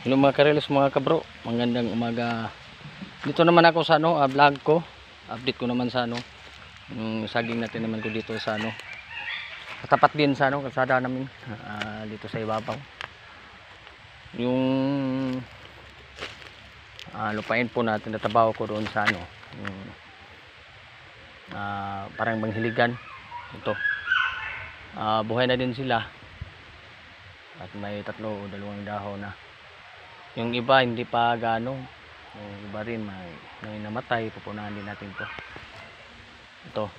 Yung mga karelis mga kabro, magandang umaga. Dito naman ako sa vlog ko. Update ko naman sa yung saging natin naman ko dito sa katapat din sa kalsada namin dito sa ibabaw. Yung lupain po natin natabaho ko doon sa yung, parang banghiligan ito. Buhay na din sila. At may 3 o 2 dahon na. Yung iba hindi pa gaano. Yung iba rin may namatay, pupunahan din natin ito.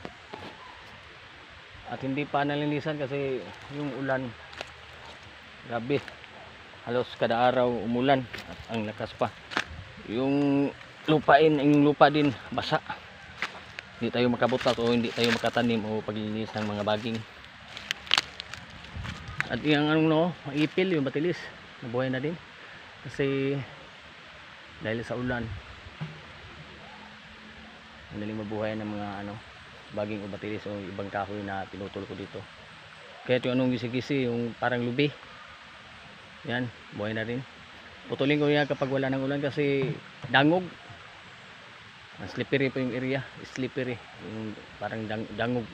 At hindi pa nalinisan kasi yung ulan, grabe, halos kada araw umulan at ang lakas pa. Yung lupa din basa, hindi tayo makabutas o hindi tayo makatanim o paglilinis ng mga baging. At yung maipil, yung batilis nabuhay na din kasi dahil sa ulan. Madaling mabuhay ng mga baging o batilis o ibang kahoy na pinutol ko dito. Kaya yung gisi-gisi, yung parang lubi, yan, buhay na rin. Putulin ko yan kapag wala ng ulan kasi dangog. Slippery po yung area, slippery, yung parang dangog.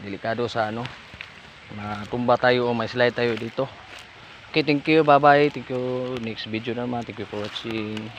Delikado sa matumba tayo o may slide tayo dito. Okay, thank you, bye bye, thank you. Next video naman, thank you for watching.